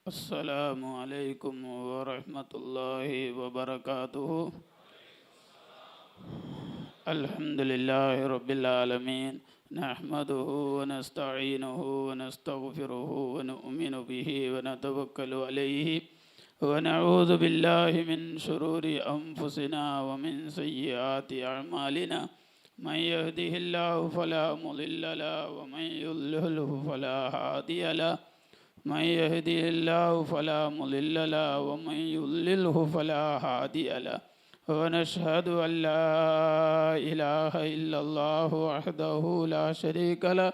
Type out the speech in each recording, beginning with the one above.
السلام عليكم ورحمة الله وبركاته. الحمد لله رب العالمين، نحمده ونستعينه ونستغفره ونؤمن به ونتوكل عليه ونعوذ بالله من شرور أنفسنا ومن سيئات أعمالنا. من يهده الله فلا مضل له ومن يضلله فلا هادي له. من يهده الله فلا مضل له ومن يضلله فلا هادي له. ونشهد أن لا إله إلا الله وحده لا شريك له.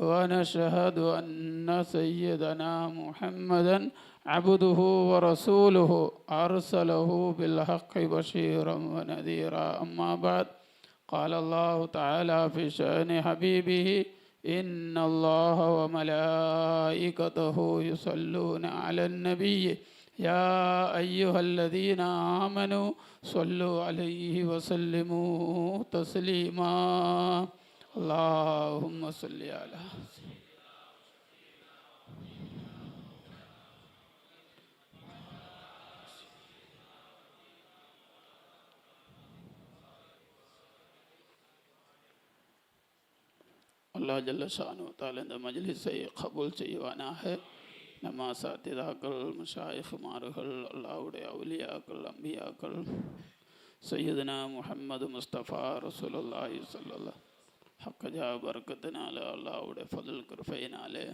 ونشهد أن سيدنا محمدا عبده ورسوله أرسله بالحق بشيرا ونذيرا. أما بعد، قال الله تعالى في شأن حبيبه: إن الله وملائكته يصلون على النبي يا أيها الذين آمنوا صلوا عليه وسلموا تسليما. اللهم صل على அல்லாஹ் ஜல்ல ஷானு தால இந்த மஜ்லிஸை கபூல் செய்வானாக. நம்ம சாத்திதாக்கள், மஷாயிஃப்மார்கள், அல்லாஹ்வுடைய அவுலியாக்கள், அம்பியாக்கள், சையதுனா முஹம்மது முஸ்தபா ரசூலுல்லாஹி ஸல்லல்லாஹு ஹக்கஜா பரக்கத்தினால, அல்லாஹ்வுடைய ஃபதுல் கிருபையினாலே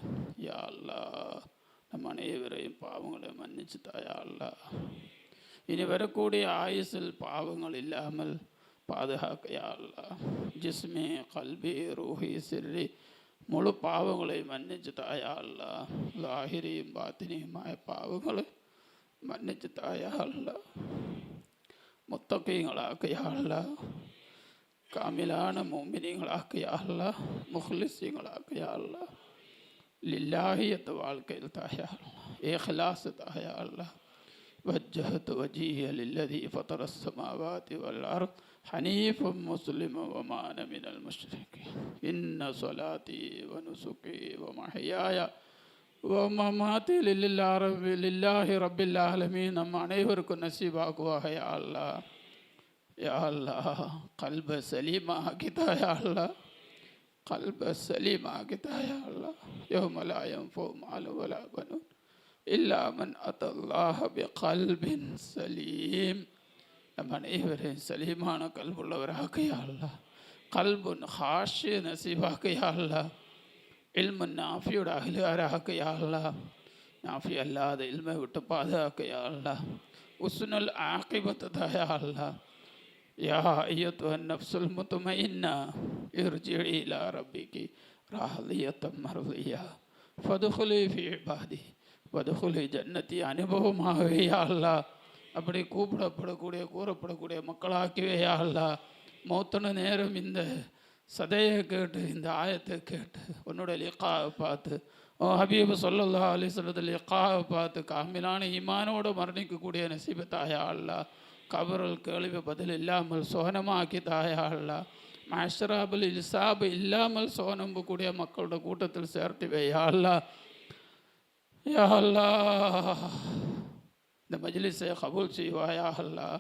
யா அல்லாஹ் நம் அனைவரையும் பாவங்களை மன்னிச்சு தாயா அல்லாஹ். இனி வரக்கூடிய ஆயுசில் பாவங்கள் இல்லாமல் பாதுகாக்க யா அல்லாஹ். ஜிஸ்மி, கல்வி, ரூஹி, சிர்ரி முழு பாவங்களை மன்னிச்சு தாயா அல்லாஹ். லாஹிரியும் பாத்தினியுമായ பாவங்களை மன்னிச்சு தாயா அல்லாஹ். முத்தகீங்களாக்க யா அல்லாஹ். காமிலான முஃமினீங்களாக்க யா அல்லாஹ். முஹ்லிஸீங்களாக்க யா அல்லாஹ். லில்லாஹியத் வாழ்க்கையில் தாயா அல்லாஹ். இஹ்லாஸ் தாயா அல்லாஹ். وجهت وجهي للذي فطر السماوات والأرض حنيفا مسلما وما أنا من المشركين. إن صلاتي ونسكي ومحياي ومماتي لله رب العالمين. நம்ம அனைவருக்கும் நசீபாக்குவாக யா அல்லாஹ். யா அல்லாஹ் கல்ப சலீமாகிதா யா அல்லாஹ். கல்ப சலீமாகிதா யா அல்லாஹ். யௌம லா யன்ஃபஉ மாலு வலா பனூன் இல்லா மன் அத்தல்லாஹ பிகல்பின் சலீம். நம்ம அனைவரையும் சலீமான கல்புள்ளவராக யா அல்லாஹ். கல்புன் ஹாஷி நசீபாக யா அல்லாஹ். இல்முன் நாஃபியோட அஹ்லாராக யா அல்லாஹ். நாஃபி அல்லாத இல்மை விட்டு பாதுகாக்க யா அல்லாஹ். உஸ்னுல் ஆகிபத் யா அல்லாஹ். யா அய்யத்துஹன் நஃப்ஸுல் முத்மஇன்னா இர்ஜிஇ இலா ரப்பிகி ராதியத்தம் மர்தியா ஃபதுகுலி ஃபீ இபாதி வதுகுலி ஜன்னதி. அனுபவமாகவே யா அல்லாஹ் அப்படி கூறப்படக்கூடிய மக்களாக்கவே யா அல்லாஹ். மௌத்தன நேரம் இந்த சதையை கேட்டு, இந்த ஆயத்தை கேட்டு, உன்னோட லிகாவை பார்த்து, ஹபீபு ஸல்லல்லாஹு அலைஹி வஸல்லம் லிகாவை பார்த்து காமிலான ஈமானோடு மரணிக்கக்கூடிய நசீப தாயா அல்லாஹ். கபருள் கேள்வி பதில் இல்லாமல் சோனமாக்கி தாயா அல்லாஹ். மஷ்ரபுல் இல்சாப் இல்லாமல் சோனம்பக்கூடிய மக்களோட கூட்டத்தில் சேர்த்துவே யா அல்லாஹ். யா அல்லாஹ் இந்த மஜ்லிஸை கபூல் செய்வாயா அல்லாஹ்.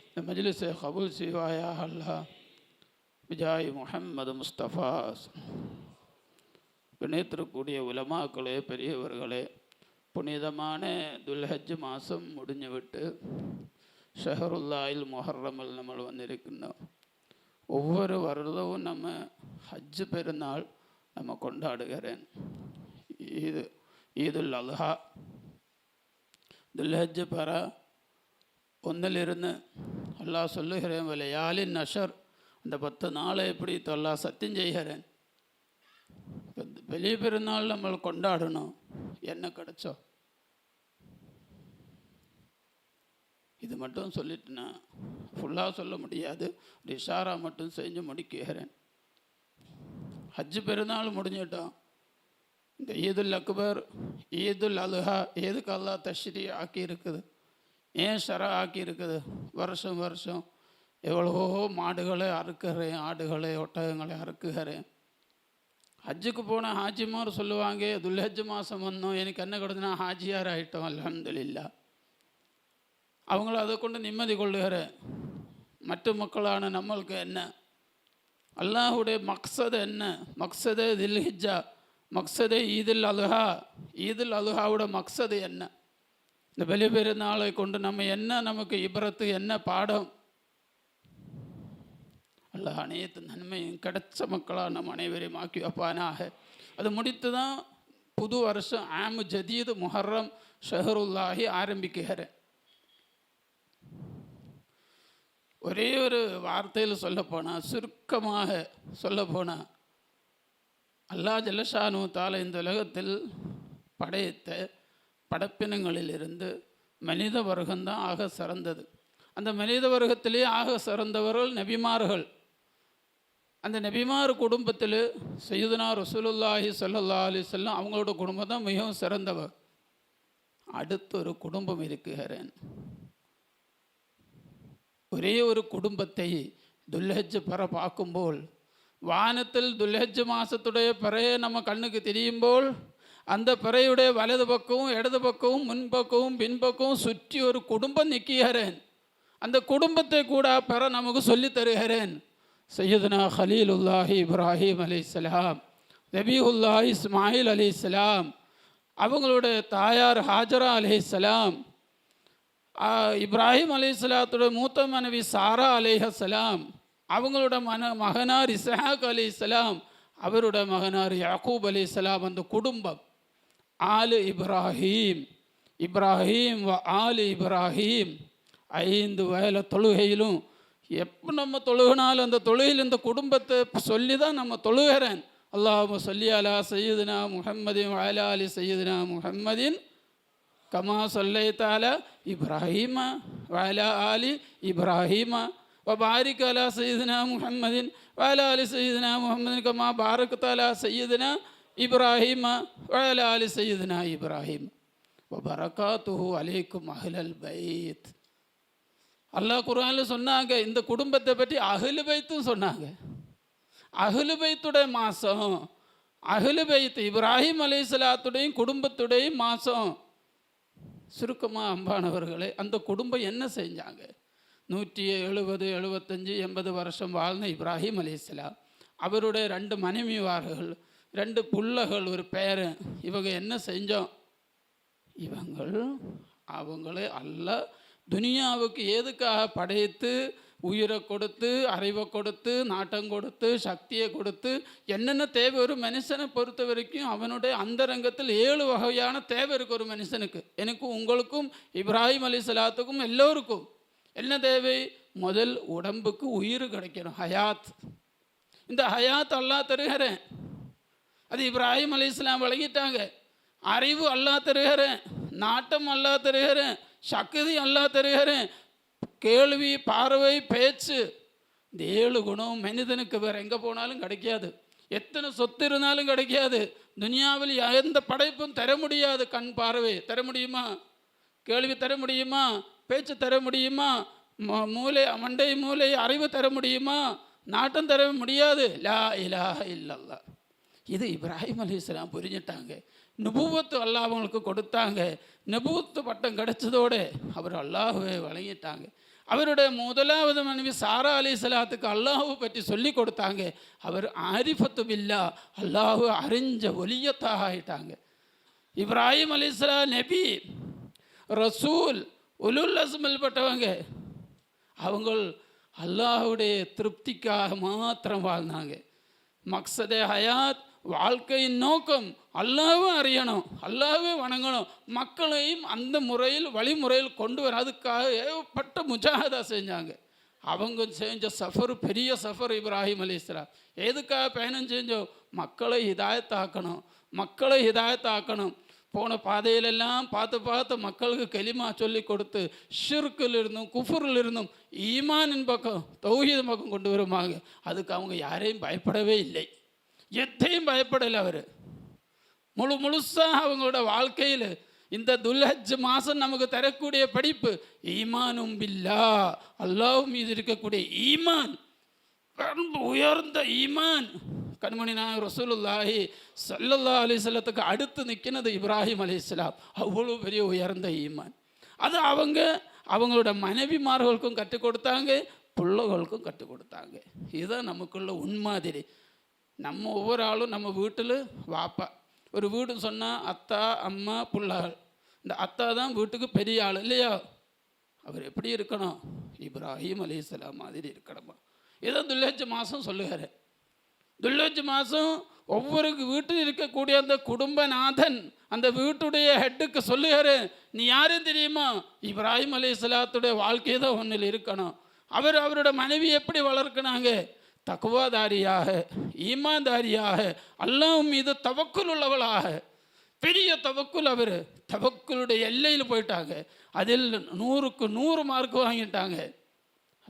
இந்த மஜ்லிஸை கபூல் செய்வாயா அல்லாஹ். பிஜாய் முஹம்மது முஸ்தபா. பிணைத்திருக்கூடிய உலமாக்களே, பெரியவர்களே, புனிதமான துல்ஹஜ் மாதம் முடிஞ்சு விட்டு ஷஹருல்லாஹில் முஹர்ரமில் நம்ம வந்திருக்கின்றோம். ஒவ்வொரு வருடமும் நம்ம ஹஜ்ஜு பெருநாள் நம்ம கொண்டாடுகிறேன். ஈதுல் அல்ஹா துல்ஹஜ் பெற ஒன்றிலிருந்து அல்லாஹ் சொல்லுகிறேன், வலையாலின் நஷர், அந்த 10 நாளை எப்படி அல்லாஹ் சத்தியம் செய்கிறேன். வெளிய பெருநாள் நம்ம கொண்டாடணும். என்ன கிடைச்சோ இது மட்டும் சொல்லிட்டுனா ஃபுல்லாக சொல்ல முடியாது. ஒரு இஷாரா மட்டும் செஞ்சு முடிக்கிறேன். ஹஜ்ஜு பெருநாள் முடிஞ்சிட்டோம். இந்த ஈதுல் அக்பர், ஈதுல் அல்ஹா எதுக்கு அல்லாஹ் தஷ்ரீ ஆக்கி இருக்குது, ஏன் ஷரா ஆக்கி இருக்குது? வருஷம் வருஷம் எவ்வளவோ மாடுகளை அறுக்கிறேன், ஆடுகளை ஒட்டகங்களை அறுக்குகிறேன். ஹஜ்ஜுக்கு போன ஹாஜிமார் சொல்லுவாங்க, துல்ஹஜ் மாதம் வந்தோம், எனக்கு என்ன கிடந்துனா ஹாஜியார் ஆகிட்டோம், அல்ஹம்துலில்லாஹ். அவங்கள அதை கொண்டு நிம்மதி கொள்ளுகிற மற்ற மக்களான நம்மளுக்கு என்ன? அல்லாஹுடைய மக்சது என்ன? மக்சதே தில்ஹிஜ்ஜா, மக்சதே ஈதுல் அலுஹா. ஈதுல் அலுஹாவோட மக்சது என்ன? இந்த பலிபெருநாளை கொண்டு நம்ம என்ன, நமக்கு இபரத்து என்ன பாடம்? அல்லாஹ் அனைத்து நன்மையும் கிடைச்ச மக்களாக நம்ம அனைவரையும் ஆக்கி வைப்பானாக. அது முடித்து தான் புது வருஷம் ஆமு ஜதீது முஹர்ரம் ஷஹருல்லாஹி ஆரம்பிக்கிறேன். ஒரே ஒரு வார்த்தையில் சொல்லப்போனால், சுருக்கமாக சொல்லப்போனால், அல்லாஹ் ஜல்லஷானு தால இந்த உலகத்தில் படைத்த படைப்பினங்களிலிருந்து மனித வர்க்கம்தான் ஆக சிறந்தது. அந்த மனித வர்க்கத்திலே ஆக சிறந்தவர்கள் நபிமார்கள். அந்த நபிமார் குடும்பத்தில் சய்யிதுனா ரசூலுல்லாஹி ஸல்லல்லாஹு அலைஹி வஸல்லம் அவங்களோட குடும்பம் தான் மிகவும் சிறந்தவர். அடுத்த ஒரு குடும்பம் இருக்குகிறேன். ஒரே ஒரு குடும்பத்தை துல்ஹஜ் பற பார்க்கும்போல், வானத்தில் துல்ஹஜ் மாதத்துடைய பிறையை நம்ம கண்ணுக்கு தெரியும்போல், அந்த பிறையுடைய வலது பக்கமும் இடது பக்கமும் முன்பக்கமும் பின்பக்கமும் சுற்றி ஒரு குடும்பம் நிற்கிறேன். அந்த குடும்பத்தை கூட பிற நமக்கு சொல்லி தருகிறேன். சையதுனா ஹலீலுல்லாஹி இப்ராஹிம் அலைஹிஸ்ஸலாம், நபியுல்லாஹி இஸ்மாயில் அலைஹிஸ்ஸலாம், அவங்களுடைய தாயார் ஹாஜரா அலைஹிஸ்ஸலாம், இப்ராஹிம் அலைஹிஸ்ஸலாத்தோட மூத்த மனைவி சாரா அலைஹிஸ்ஸலாம், அவங்களோட மகனார் இஸ்ஹாக் அலைஹிஸ்ஸலாம், அவரோட மகனார் யாக்கூப் அலைஹிஸ்ஸலாம். அந்த குடும்பம் ஆலு இப்ராஹீம், இப்ராஹீம் வ ஆலு இப்ராஹீம். 5 வேளை தொழுகையிலும் எப்போ நம்ம தொழுகினாலும் அந்த தொழுகையில் இந்த குடும்பத்தை சொல்லி தான் நம்ம தொழுகிறேன். அல்லாஹும்ம ஸல்லி அலா சய்யிதினா முஹம்மதின் வ அலா ஆலி சய்யிதினா முஹம்மதின் கமா ஸல்லைத அலா இப்ராஹீம வ அலா ஆலி இப்ராஹீம வ பாரிக் அலா சய்யிதினா முஹம்மதின் வ அலா ஆலி சய்யிதினா முஹம்மதின் கமா பாரக்த அலா சய்யிதினா இப்ராஹீம வ அலா ஆலி சய்யிதினா இப்ராஹீம் வ பரகாத்துஹு அலைக்கும் அஹ்லல் பைத். அல்லாஹ் குர்ஆனில் சொன்னாங்க, இந்த குடும்பத்தை பற்றி அஹ்லு பைத்தும் சொன்னாங்க. அஹ்லு பைத்துடைய மாதம், அஹ்லு பைத் இப்ராஹிம் அலைஹிஸ்ஸலாத்துடையும் குடும்பத்துடையும் மாதம். சுருக்கமாக அன்பானவர்களே, அந்த குடும்பம் என்ன செஞ்சாங்க? 170, 75, 80 வருஷம் வாழ்ந்த இப்ராஹிம் அலைஹிஸ்ஸலாம், அவருடைய 2 மனைவிமார்கள், 2 புள்ளகள், ஒரு பேரன். இவங்க என்ன செஞ்சோம்? அவங்களே அல்லாஹ் துனியாவுக்கு எதுக்காக படைத்து, உயிரை கொடுத்து, அறிவை கொடுத்து, நாட்டம் கொடுத்து, சக்தியை கொடுத்து, என்னென்ன தேவை ஒரு மனுஷனை பொறுத்த வரைக்கும் அவனுடைய அந்தரங்கத்தில் 7 வகையான தேவை இருக்குது ஒரு மனுஷனுக்கு. எனக்கும் உங்களுக்கும் இப்ராஹிம் அலைஹிஸ்ஸலாத்துக்கும் எல்லோருக்கும் என்ன தேவை? முதல் உடம்புக்கு உயிர் கிடைக்கணும், ஹயாத். இந்த ஹயாத் அல்லாஹ் தருகிறேன், அது இப்ராஹிம் அலைஹிஸ்ஸலாம் வழங்கிட்டாங்க. அறிவு அல்லாஹ் தருகிறேன், நாட்டம் அல்லாஹ் தருகிறேன், சக்தி அல்லாஹ் தருகிறேன், கேள்வி, பார்வை, பேச்சு. இந்த 7 குணம் மனிதனுக்கு வேறு எங்கே போனாலும் கிடைக்காது. எத்தனை சொத்து இருந்தாலும் கிடைக்காது. துனியாவில் எந்த படைப்பும் தர முடியாது. கண் பார்வை தர முடியுமா? கேள்வி தர முடியுமா? பேச்சு தர முடியுமா? மூளை, மண்டை மூளை அறிவு தர முடியுமா? நாட்டம் தர முடியாது. லா இலாஹ இல்லல்லாஹ். இது இப்ராஹிம் அலைஹிஸ்ஸலாம் புரிஞ்சிட்டாங்க. நுபுவத்து அல்லாஹ் அவங்களுக்கு கொடுத்தாங்க. நுபுவத்து பட்டம் கிடைச்சதோடு அவர் அல்லாஹுவை வழங்கிட்டாங்க. அவருடைய முதலாவது மனைவி சாரா அலைஹிஸ்ஸலாத்துக்கு அல்லாஹுவை பற்றி சொல்லி கொடுத்தாங்க. அவர் ஆரிஃபத்து பில்லா, அல்லாஹு அறிஞ்ச ஒலியத்தாக ஆகிட்டாங்க. இப்ராஹிம் அலைஹிஸ்ஸலாம் நபி, ரசூல், உலுல் அஸ்மில் பட்டவங்க. அவங்க அல்லாஹுடைய திருப்திக்காக மாத்திரம் வாழ்ந்தாங்க. மக்சதே ஹயாத், வாழ்க்கையின் நோக்கம் அல்லாஹ்வை அறியணும், அல்லாஹ்வை வணங்கணும், மக்களையும் அந்த முறையில் வழிமுறையில் கொண்டு வர, அதுக்காக ஏகப்பட்ட முஜாஹதா செஞ்சாங்க. அவங்க செஞ்ச சஃபர் பெரிய சஃபர். இப்ராஹிம் அலைஹிஸ்ஸலாம் எதுக்காக பயணம் செஞ்சோம்? மக்களை ஹிதாயத்தாக்கணும், மக்களை ஹிதாயத்தாக்கணும். போன பாதையிலெல்லாம் பார்த்து மக்களுக்கு கலிமா சொல்லி கொடுத்து, ஷிர்கில் இருந்தும் குஃபுரில் இருந்தும் ஈமானின் பக்கம், தௌஹீத் பக்கம் கொண்டு வருவாங்க. அதுக்கு அவங்க யாரையும் பயப்படவே இல்லை, எத்தையும் பயப்படலை. அவர் முழுசாக அவங்களோட வாழ்க்கையில் இந்த துல்ஹஜ் மாதம் நமக்கு தரக்கூடிய படிப்பு ஈமானும் பில்லா, அல்லாஹ் மீது இருக்கக்கூடிய ஈமான், உயர்ந்த ஈமான். கண்மணி நான் ரசூலுல்லாஹி ஸல்லல்லாஹு அலைஹி வஸல்லத்துக்கு அடுத்து நிற்கிறது இப்ராஹிம் அலைஹிஸ்ஸலாம். அவ்வளோ பெரிய உயர்ந்த ஈமான். அது அவங்களோட மனைவிமார்களுக்கும் கற்றுக் கொடுத்தாங்க, பிள்ளைகளுக்கும் கற்றுக் கொடுத்தாங்க. இதுதான் நமக்குள்ள உண்மாதிரி. நம்ம ஒவ்வொரு ஆளும் நம்ம வீட்டில் வாப்பா ஒரு வீடு சொன்னால் அத்தா அம்மா பிள்ளைகள். இந்த அத்தா தான் வீட்டுக்கு பெரிய ஆள் இல்லையா? அவர் எப்படி இருக்கணும்? இப்ராஹிம் அலைஹிஸ்ஸலாம் மாதிரி இருக்கணுமா? ஏதோ துல்ஹஜ் மாதம் சொல்லுகிறார். துல்ஹஜ் மாதம் ஒவ்வொரு வீட்டில் இருக்கக்கூடிய அந்த குடும்பநாதன் அந்த வீட்டுடைய ஹெட்டுக்கு சொல்லுகிறார், நீ யாரும் தெரியுமா? இப்ராஹிம் அலைஹிஸ்ஸலாத்துடைய வாழ்க்கை தான் ஒன்றில் இருக்கணும். அவரோட மனைவி எப்படி வளர்க்கினாங்க? தக்வாதாரியாக, ஈமான்தாரியாக, அல்லாஹ் மீது தவக்குல் உள்ளவளாக. பெரிய தவக்குல். அவர் தவக்குளுடைய எல்லையில் போயிட்டாங்க. அதில் 100க்கு 100 மார்க் வாங்கிட்டாங்க.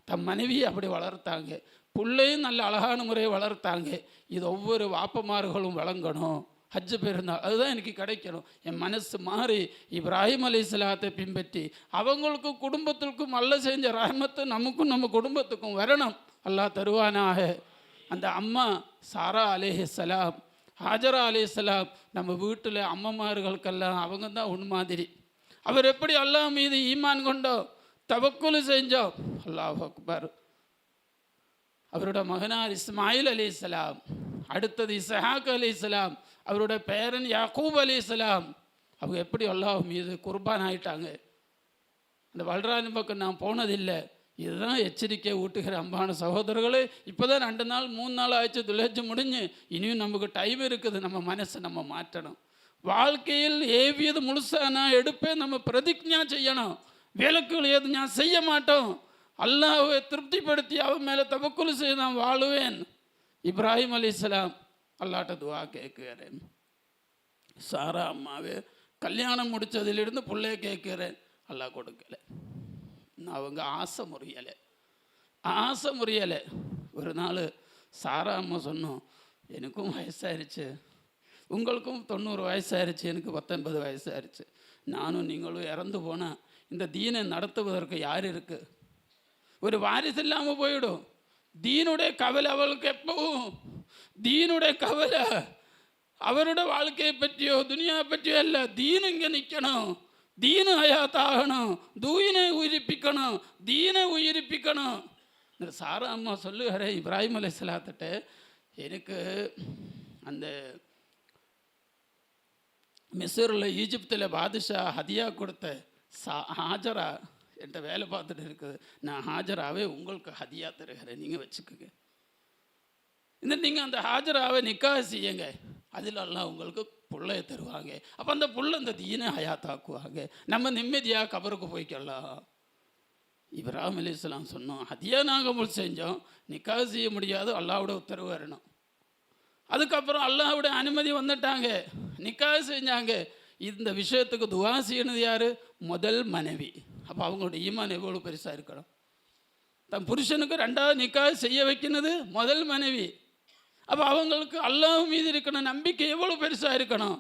தம் மனைவியை அப்படி வளர்த்தாங்க. பிள்ளையும் நல்ல அழகான முறையை வளர்த்தாங்க. இது ஒவ்வொரு வாப்பமார்களும் வழங்கணும். ஹஜ்ஜு பெருநாள் அதுதான் எனக்கு கிடைக்கணும். என் மனசு மாறி இப்ராஹிம் அலைஹிஸ்ஸலாத்தை பின்பற்றி அவங்களுக்கும் குடும்பத்திற்கும் அல்ல செஞ்ச ரஹமத்து நமக்கும் நம்ம குடும்பத்துக்கும் வரணும். அல்லாஹ் தருவானாக. அந்த அம்மா சாரா அலைஹிஸ்ஸலாம், ஹாஜரா அலைஹிஸ்ஸலாம் நம்ம வீட்டில் அம்மமார்களுக்கெல்லாம் அவங்க தான் உண்மாதிரி. அவர் எப்படி அல்லாஹ் மீது ஈமான் கொண்டோ தவக்குல் செஞ்சோம். அல்லாஹ் அக்பர். அவரோட மகனார் இஸ்மாயில் அலைஹிஸ்ஸலாம், அடுத்தது இஸ்ஹாக் அலைஹிஸ்ஸலாம், அவரோட பேரன் யாக்கூப் அலைஹிஸ்ஸலாம், அவங்க எப்படி அல்லாஹ் மீது குர்பான் ஆயிட்டாங்க. அந்த வல்ராணி பக்கம் நான் போனதில்லை. இதுதான் எச்சரிக்கை ஊட்டுகிற அன்பான சகோதரர்களே. இப்போ தான் 2 நாள் 3 நாள் ஆயிடுச்சு துல்ஹஜ் முடிஞ்சு. இனியும் நமக்கு டைம் இருக்குது. நம்ம மனசை நம்ம மாற்றணும். வாழ்க்கையில் ஏவியது முழுசாக நான் எடுப்பேன். நம்ம பிரதிஜ்ஞா செய்யணும். விலக்குகள் ஏது நான் செய்ய மாட்டோம். அல்லாஹ்வை திருப்திப்படுத்தி அவன் மேலே தவக்குல் செய்து நான் வாழுவேன். இப்ராஹிம் அலைஹிஸ்ஸலாம் அல்லாட்ட துவா கேட்கிறேன். சாரா அம்மாவே கல்யாணம் முடித்ததிலிருந்து பிள்ளைய கேட்கிறேன், அல்லாஹ் கொடுக்கலை. அவங்க ஆசை முறியலை. ஒரு நாள் சாரா அம்மா சொன்னோம், எனக்கும் வயசாயிருச்சு, உங்களுக்கும் 90 வயசாயிருச்சு, எனக்கு 19 வயசாயிருச்சு. நானும் நீங்களும் இறந்து போனால் இந்த தீனை நடத்துவதற்கு யார் இருக்கு? ஒரு வாரிசு இல்லாமல் போயிடும். தீனுடைய கவலை அவளுக்கு எப்பவும் தீனுடைய கவலை. அவரோட வாழ்க்கையை பற்றியோ துனியா பற்றியோ இல்லை. தீனு இங்கே நிற்கணும். தீனு ஹயாத்தாகணும். தீனை உயிரிப்பிக்கணும். இந்த சாரா அம்மா சொல்லுகிற இப்ராஹிம் அலைஹிஸ்ஸலாத்திட்ட, எனக்கு அந்த மிஸ்ரில் ஈஜிப்தில் பாதுஷா ஹதியா கொடுத்த ஹாஜரா என்கிட்ட வேலை பார்த்துட்டு இருக்குது. நான் ஹாஜராவே உங்களுக்கு ஹதியா தருகிறேன், நீங்கள் வச்சுக்கோங்க. இந்த நீங்கள் அந்த ஹாஜராவை நிக்காஹ் செய்யுங்க, அதில் எல்லாம் உங்களுக்கு புள்ளைய தருவாங்க. அப்போ அந்த புள்ள இந்த தீனை ஹயாத்தாக்குவாங்க. நம்ம நிம்மதியாக கபருக்கு போய்க்கலாம். இப்ராஹிம் அலைஹிஸ்ஸலாம் சொன்னோம், ஹதியா நாங்கள் செஞ்சோம், நிக்காஹ் செய்ய முடியாது, அல்லாஹ்வோட உத்தரவு வரணும். அதுக்கப்புறம் அல்லாஹ்வுடைய அனுமதி வந்துட்டாங்க, நிக்காஹ் செஞ்சாங்க. இந்த விஷயத்துக்கு துவா செய்யணுது யார்? முதல் மனைவி. அப்போ அவங்களோட ஈமான் எவ்வளோ பெருசாக இருக்கணும். தன் புருஷனுக்கு 2வது நிக்காஹ் செய்ய வைக்கிறது முதல் மனைவி. அப்போ அவங்களுக்கு அல்லாஹ் மீது இருக்கணும் நம்பிக்கை எவ்வளோ பெருசாக இருக்கணும்.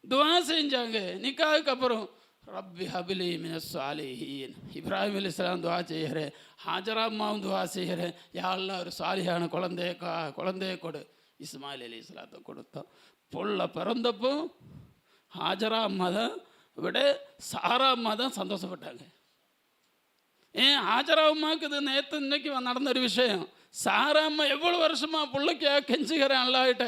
துவா செஞ்சாங்க. நிக்காஹுக்கு அப்புறம் ரப்பி ஹபிலி மினஸ் சாலிஹீன். இப்ராஹிம் அலைஹிஸ்ஸலாம் துவா செய்கிறேன், ஹாஜரா அம்மாவும் துவா செய்கிறேன், யா அல்லாஹ் ஒரு சாலிஹான குழந்தைய கொடு. இஸ்மாயில் அலைஹிஸ்ஸலாத்தை கொடுத்தோம். புள்ள பிறந்தப்போ ஹாஜரா அம்மா தான் விட சாரா அம்மா தான் சந்தோஷப்பட்டாங்க. ஏன் ஹாஜரா அம்மாவுக்கு இது நேற்று இன்னைக்கு நடந்த ஒரு விஷயம். சாரா அம்மா எவ்வளோ வருஷமா பிள்ளைக்கா கெஞ்சுகிறேன் அல்லாஹ்கிட்ட.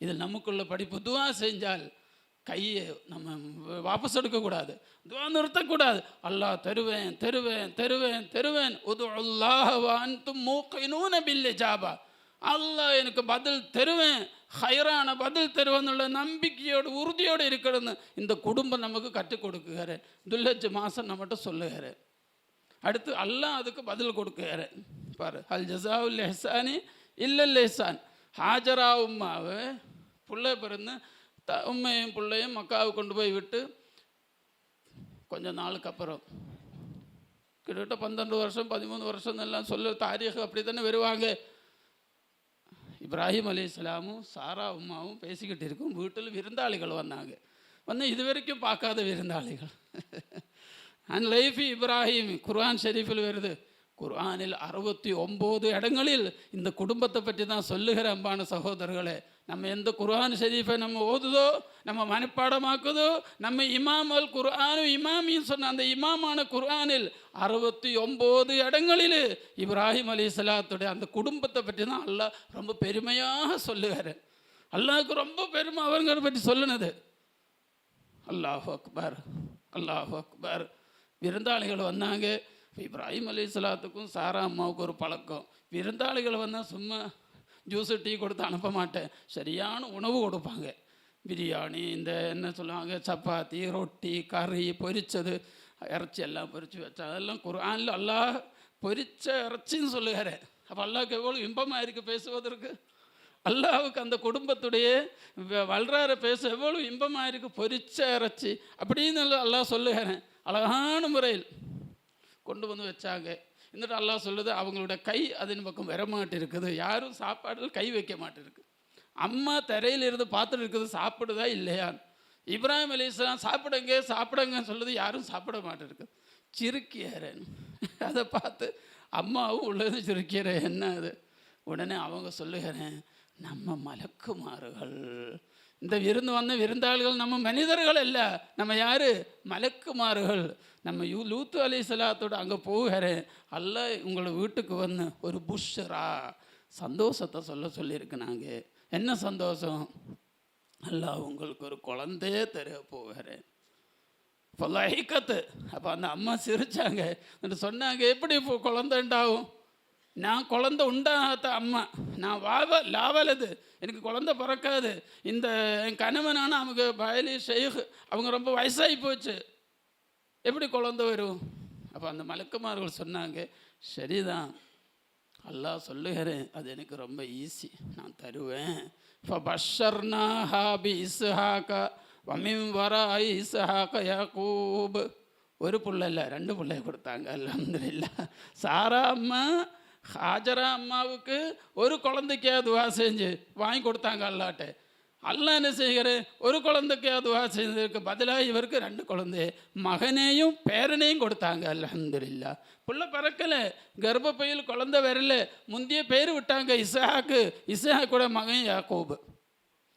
இதில் நமக்குள்ள படிப்பு. துவா செஞ்சால் கையை நம்ம வாபஸ் எடுக்கக்கூடாது, துவா நிறுத்தக்கூடாது. அல்லாஹ் தருவேன் தருவேன் தருவேன் தருவேன். உதுல்லாஹ வ அன்தும் மூகினூன பில் இஜாபா. அல்லாஹ் எனக்கு பதில் தருவேன், ஹைரான பதில் தருவேன்னுள்ள நம்பிக்கையோடு உறுதியோடு இருக்கணும்னு இந்த குடும்பம் நமக்கு கற்றுக் கொடுக்குகிறேன். துல்ஹஜ் மாதம் நம்மகிட்ட சொல்லுகிறேன். அடுத்து அல்லாஹ் அதுக்கு பதில் கொடுக்குகிறேன். பாரு, அல் ஜஸாவுல் இஹ்சானி இல்லல் இஹ்சான். ஹாஜரா உம்மாவை பிள்ளை பிறந்து உம்மையும் பிள்ளையும் மக்காவை கொண்டு போய் விட்டு கொஞ்ச நாளுக்கு அப்புறம் கிட்டத்தட்ட 12 வருஷம் 13 வருஷம் எல்லாம் சொல்ல தாரீഖ് அப்படி தானே வருவாங்க. இப்ராஹிம் அலைஹிஸ்ஸலாமும் சாரா உம்மாவும் பேசிக்கிட்டு இருக்கும். வீட்டில் விருந்தாளிகள் வந்தாங்க. இது வரைக்கும் பார்க்காத விருந்தாளிகள். அண்ட் லைஃபி இப்ராஹிம் குர்ஆன் ஷெரீஃபில் வருது. குர்ஆனில் 69 இடங்களில் இந்த குடும்பத்தை பற்றி தான் சொல்லுகிற அன்பான சகோதரர்களே. நம்ம எந்த குர்ஆன் ஷரீஃபை நம்ம ஓதுதோ, நம்ம மனப்பாடமாக்குதோ, நம்ம இமாம் அல் குர்ஆனும் இமாமின்னு சொன்ன அந்த இமாமான குர்ஆனில் 69 இடங்களில் இப்ராஹிம் அலைஹிஸ்ஸலாத்துடைய அந்த குடும்பத்தை பற்றி தான் அல்லாஹ் ரொம்ப பெருமையாக சொல்லுகிறார். அல்லாஹ்வுக்கு ரொம்ப பெருமை அவங்களை பற்றி சொல்லுனது. அல்லாஹு அக்பர், அல்லாஹு அக்பர். விருந்தாளிகள் வந்தாங்க. இப்ராஹிம் அலைஹிஸ்ஸலாத்துக்கும் சாரா அம்மாவுக்கும் ஒரு பழக்கம். விருந்தாளிகள் வந்தால் சும்மா ஜூஸு டீ கொடுத்து அனுப்ப மாட்டேன், சரியான உணவு கொடுப்பாங்க. பிரியாணி, இந்த என்ன சொல்லுவாங்க, சப்பாத்தி, ரொட்டி, கறி, பொரிச்சது, இறைச்சி எல்லாம் பொரித்து வச்சா அதெல்லாம் குர்ஆனில் அல்லாஹ் பொரிச்ச இறைச்சின்னு சொல்லுகிறார். அப்போ அல்லாஹ்க்கு எவ்வளோ இன்பமாக இருக்குது பேசுவதற்கு. அல்லாஹ்வுக்கு அந்த குடும்பத்துடைய வல்றார பேச எவ்வளோ இன்பமாக இருக்குது. பொரிச்ச இறைச்சி அப்படின்னு அல்லாஹ் சொல்லுகிறேன். அழகான முறையில் கொண்டு வந்து வச்சாங்க. എന്നിട്ട് அல்லாஹ் சொல்லுது, அவங்களோட கை அதன் பக்கம் வரமாட்டு இருக்குது. யாரும் சாப்பாடில் கை வைக்க மாட்டிருக்கு. அம்மா தரையில் இருந்து பார்த்துட்டு இருக்குது, சாப்பிடுதா இல்லையா. இப்ராஹிம் அலைஹிஸ்ஸலாம் சாப்பிடுங்க சாப்பிடுங்கன்னு சொல்லுது, யாரும் சாப்பிட மாட்டிருக்கு. சிரிக்கிறேன். அதை பார்த்து அம்மாவும் உள்ளது சிரிக்கிறேன். என்ன அது? உடனே அவங்க சொல்லுகிறேன், நம்ம மலக்குமார்கள், இந்த விருந்து வந்த விருந்தாளிகள் நம்ம மனிதர்கள் அல்ல, நம்ம யாரு? மலக்குமார்கள். நம்ம லூத்து அலைஹிஸ்ஸலாத்தோட அங்கே போகிறேன். அல்லாஹ் உங்களை வீட்டுக்கு வந்து ஒரு புஷ்ரா சந்தோஷத்தை சொல்லியிருக்கு. நாங்கள் என்ன சந்தோஷம்? அல்லாஹ் உங்களுக்கு ஒரு குழந்தையே தர போகிறேன். இப்போ லைக்கத்து. அப்போ அந்த அம்மா சிரிச்சாங்க. சொன்னாங்க, எப்படி இப்போ குழந்தை உண்டாகும்? நான் குழந்தை உண்டாகாத அம்மா, நான் லாவலது, எனக்கு குழந்தை பிறக்காது. இந்த என் கணவனான அவங்க பயலி ஷேக், அவங்க ரொம்ப வயசாகி போச்சு, எப்படி குழந்தை வரும்? அப்போ அந்த மலக்குமார்கள் சொன்னாங்க, சரிதான், அல்லாஹ் சொல்லுகிறேன், அது எனக்கு ரொம்ப ஈஸி, நான் தருவேன். இப்போ பஷர்னாஹா பி இஸ்ஹாக வமின் வராஇ இஸ்ஹாக யாக்கூப். ஒரு பிள்ளை இல்லை, 2 பிள்ளைய கொடுத்தாங்க. அல்ஹம்துலில்லாஹ். சாரா அம்மா ஹாஜரா அம்மாவுக்கு ஒரு குழந்தைக்கே துவா செஞ்சு வாங்கி கொடுத்தாங்க அல்லாட்ட. அல்லாஹ் என்ன செய்கிறேன், ஒரு குழந்தைக்கே துவா செஞ்சதுக்கு பதிலாக இவருக்கு 2 குழந்தை, மகனையும் பேரனையும் கொடுத்தாங்க. அல்ஹம்துலில்லாஹ். புள்ள பறக்கலை, கர்ப்பப்பையில் குழந்தை வரல, முந்தைய பேர் விட்டாங்க இஸ்ஹாக்கு. இஸ்ஹாக்கோட மகன் யாக்கூப்.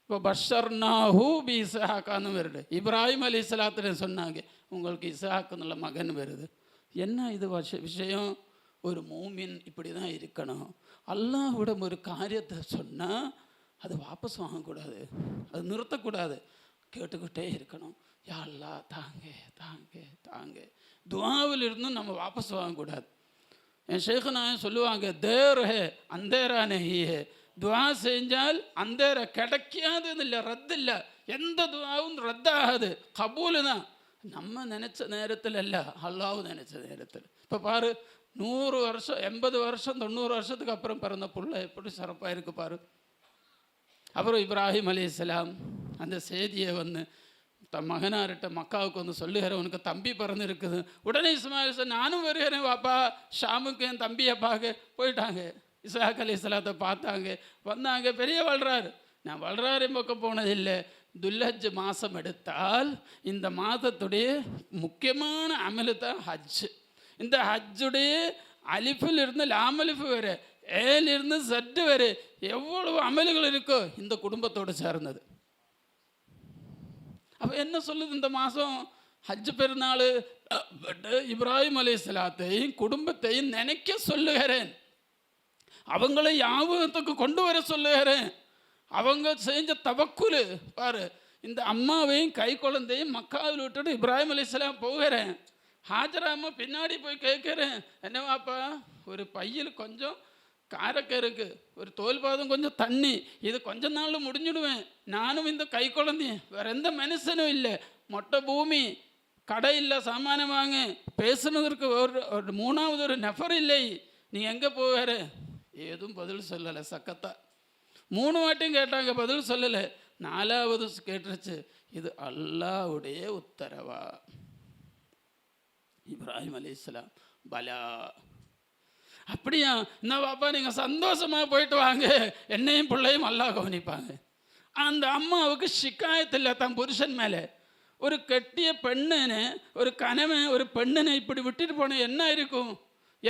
இப்போ பஷர்னாஹு பி இஸ்ஹாக்கான்னு வருது. இப்ராஹிம் அலைஹிஸ்ஸலாத்து சொன்னாங்க, உங்களுக்கு இஸ்ஹாக்குன்னுள்ள மகன் வருது. என்ன இது விஷயம்? ஒரு மூமின் இப்படி தான் இருக்கணும். அல்லாஹ்விடம் ஒரு காரியத்தை சொன்னால் அது வாபஸ் வாங்கக்கூடாது, அது நிறுத்தக்கூடாது, கேட்டுக்கிட்டே இருக்கணும். யா அல்லாஹ் தாங்க தாங்க தாங்க. துஆவில் இருந்தும் நம்ம வாபஸ் வாங்கக்கூடாது. என் ஷேഖுநாயகம் சொல்லுவாங்க, தேர் ஹே அந்தேரா நஹி ஹே. துஆ செஞ்சால் அந்தேர கிடைக்காதது இல்லை, ரத்து இல்லை. எந்த துஆவும் ரத்தாகாது, கபூல் தான். நம்ம நினச்ச நேரத்தில் இல்லை, அல்லாஹ் நினச்ச நேரத்தில். இப்போ பாரு, 100 வருஷம் 80 வருஷம் 90 வருஷத்துக்கு அப்புறம் பிறந்த புள்ள எப்படி சிறப்பாக இருக்கு பாரு. அப்புறம் இப்ராஹிம் அலைஹிஸ்ஸலாம் அந்த செய்தியை வந்து தன் மகனார்கிட்ட மக்காவுக்கு வந்து சொல்லுகிற, உனக்கு தம்பி பிறந்து இருக்குது. உடனே இஸ்மாயில் சார், நானும் வருகிறேன் வாப்பா, ஷாமுக்கு என் தம்பியை பார்க்க போயிட்டாங்க. இஸ்ஹாக் அலைஹிஸ்ஸலாத்தை பார்த்தாங்க, வந்தாங்க. பெரிய வளர்றாரு, நான் வளர்றாரு பக்கம் போனதில்லை. துல்ஹஜ் மாதம் எடுத்தால் இந்த மாதத்துடைய முக்கியமான அமலு தான் ஹஜ். இந்த ஹஜ்ஜுடைய அலிஃபில் இருந்து லாமலிஃபு வரை, ஏலிருந்து சட்டு வரை எவ்வளவு அமல்கள் இருக்கோ இந்த குடும்பத்தோடு சேர்ந்தது. அப்போ என்ன சொல்லுது இந்த மாதம்? ஹஜ் பெருநாள். இப்ராஹிம் அலைஹிஸ்ஸலாத்தையும் குடும்பத்தையும் நினைக்க சொல்லுகிறேன், அவங்களை ஞாபகத்துக்கு கொண்டு வர சொல்லுகிறேன். அவங்க செஞ்ச தவக்குலு பாரு. இந்த அம்மாவையும் கை குழந்தையும் மக்காவில் விட்டுட்டு இப்ராஹிம் அலைஹிஸ்ஸலாம் போகிறேன். ஹாஜராமா பின்னாடி போய் கேட்குறேன், என்னவாப்பா, ஒரு பையில் கொஞ்சம் காரக்கை இருக்குது, ஒரு தோல்பாதம் கொஞ்சம் தண்ணி, இது கொஞ்ச நாள் முடிஞ்சிடுவேன். நானும் இந்த கை குழந்தையும், வேற எந்த மனுஷனும் இல்லை, மொட்டை பூமி, கடை இல்லை, சாமானம் வாங்க, பேசுனதற்கு ஒரு 3வது ஒரு நபர் இல்லை, நீ எங்கே போகிற? ஏதும் பதில் சொல்லலை. சக்கத்தா 3 வாட்டியும் கேட்டாங்க, பதில் சொல்லலை. 4வது கேட்டுருச்சு, இது அல்லாஹ்வுடைய உத்தரவா? இப்ராஹிம் அலைஹிஸ்ஸலாம், பலா, அப்படியா, என்ன பாப்பா, நீங்கள் சந்தோஷமாக போயிட்டு வாங்க, என்னையும் பிள்ளையும் அல்லாஹ் கவனிப்பாங்க. அந்த அம்மாவுக்கு ஷிக்காயத்து இல்லை தன் புருஷன் மேலே. ஒரு கெட்டிய பெண்ணுன்னு, ஒரு கணவன் ஒரு பெண்ணுனை இப்படி விட்டுட்டு போன என்ன இருக்கும்?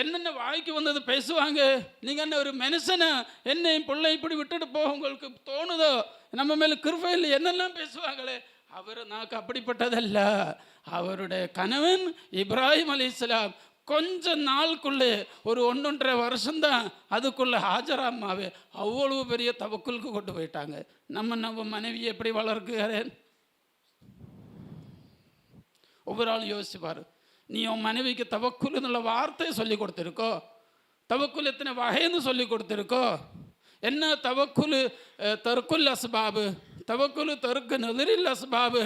என்னென்ன வாய்க்கு வந்தது பேசுவாங்க. நீங்கள் என்ன ஒரு மனுஷனை, என்ன என் பிள்ளை இப்படி விட்டுட்டு போக உங்களுக்கு தோணுதோ, நம்ம மேலே கிருபை இல்லை, என்னெல்லாம் பேசுவாங்களே. அவர் நாக்கு அப்படிப்பட்டதல்ல. அவருடைய கணவன் இப்ராஹிம் அலைஹிஸ்ஸலாம் கொஞ்ச நாளுக்குள்ளே ஒரு 1.5 வருஷம்தான் அதுக்குள்ளே ஹாஜரா அம்மாவே அவ்வளவு பெரிய தவக்குலுக்கு கொண்டு போயிட்டாங்க. நம்ம மனைவியை எப்படி வளர்க்கிறேன்? ஒவ்வொரு ஆளும் யோசிச்சுப்பார். நீ உன் மனைவிக்கு தவக்குலுன்னுள்ள வார்த்தையை சொல்லி கொடுத்துருக்கோ, தவக்குல் எத்தனை வகைன்னு சொல்லி கொடுத்துருக்கோ. என்ன தவக்குலு தற்குல் அஸ்பாபு, தவக்குலு தற்கு நெதிரில் அஸ்பாபு.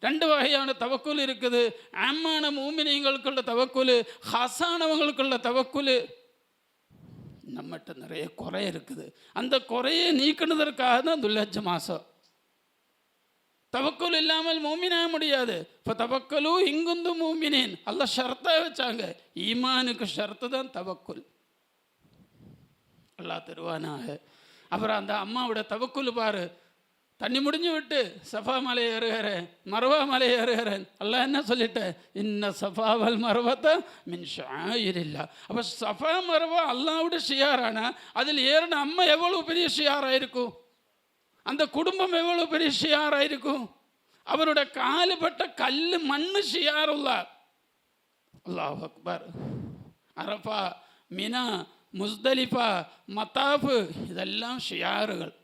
2 வகையான தவக்குல் இருக்குது. ஆமான மூமினீங்களுக்குள்ள தவக்குலு, ஹசானவங்களுக்குள்ள தவக்குலு. நம்மகிட்ட நிறைய குறை இருக்குது. அந்த குறையை நீக்கினதற்காக தான் துல்ஹஜ் மாதம். தவக்குல் இல்லாமல் மூமினாக முடியாது. இப்போ தவக்கலு இங்குந்து மூமினேன் அல்லாஹ் ஷர்த்தாக வச்சாங்க. ஈமானுக்கு ஷர்த்து தான் தவக்குல். அல்லாஹ் தருவானாக. அப்புறம் அந்த அம்மாவோட தவக்குல் பாரு, தண்ணி முடிஞ்சு விட்டு சஃபா மலை ஏறுகிறேன், மர்வா மலை ஏறுகிறேன். அல்லாஹ் என்ன சொல்லிட்டேன்? இன்ன சஃபாவல் மர்வத்தை மின் ஷாயிரில்லா. அப்போ சஃபா மர்வா அல்லாஹ்வுடைய ஷியாரானா அதில் ஏறின அம்மா எவ்வளோ பெரிய ஷியாராக இருக்கும், அந்த குடும்பம் எவ்வளோ பெரிய ஷியாராக இருக்கும். அவரோட காலுப்பட்ட கல் மண்ணு ஷியாருல்லா. அல்லாஹ் அக்பர். அரஃபா, மினா, முஸ்தலிஃபா, மத்தாஃபு இதெல்லாம் ஷியாறுகள்.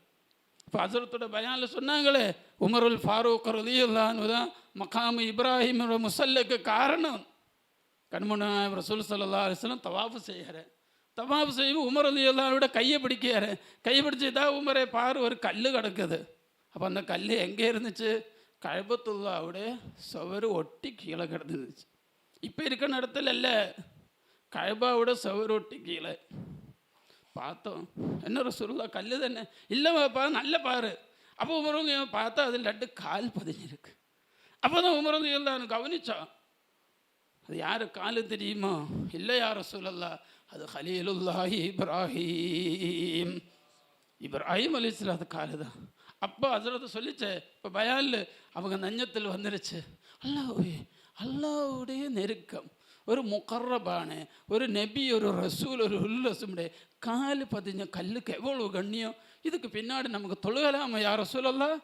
இப்போ ஹஸரத்தோட பயானில் சொன்னாங்களே, உமருல் ஃபாரூக் ரலியல்லாஹு அன்ஹு தான் மகாமு இப்ராஹிமோட முசல்லுக்கு காரணம். கண்முன்னா ரசூல் ஸல்லல்லாஹு அலைஹி வஸல்லம் தவாஃபு செய்கிறார். தவாஃபு செய்யும் உமர் ரலியல்லாஹுவோட கையை பிடிக்கிறார். கையை பிடிச்சிதா உமரை பாரு ஒரு கல் கிடக்குது. அப்போ அந்த கல் எங்கே இருந்துச்சு? கஅபத்துல்லாஹ்வுடைய சுவர் ஒட்டி கீழே கிடந்துச்சு. இப்போ இருக்கிற இடத்துல இல்லை, கஅபாவோட சுவர் ஒட்டி கீழே பார்த்தோம். என்ன ரசூலுல்லாஹ் கல் தானே? இல்லைப்பா நல்ல பாரு. அப்போ உமரவங்க பார்த்தா அதில் 2 கால் பதிஞ்சிருக்கு. அப்போ தான் உமரவங்க இருந்தான் கவனிச்சான். அது யார் காலு தெரியுமா? இல்லை யார் ரசூலுல்லாஹ், அது ஹலீலுல்லாஹி இப்ராஹிம், இப்ராஹிம் அலைஹிஸ்ஸலாத்து காலு தான். அப்போ ஹஸரத் சொல்லிச்சே, இப்போ பயானில் அவங்க நஞ்சத்தில் வந்துருச்சு. அல்லாஹ்வுடைய நெருக்கம், ஒரு முகர்ரபான ஒரு நபி, ஒரு ரசூல், ஒரு உல்லசுடைய காலு பதிஞ்ச கல்லுக்கு எவ்வளோ கண்ணியம். இதுக்கு பின்னாடி நமக்கு தொழுகலாமா யார் ரசூலல்லாஹ்?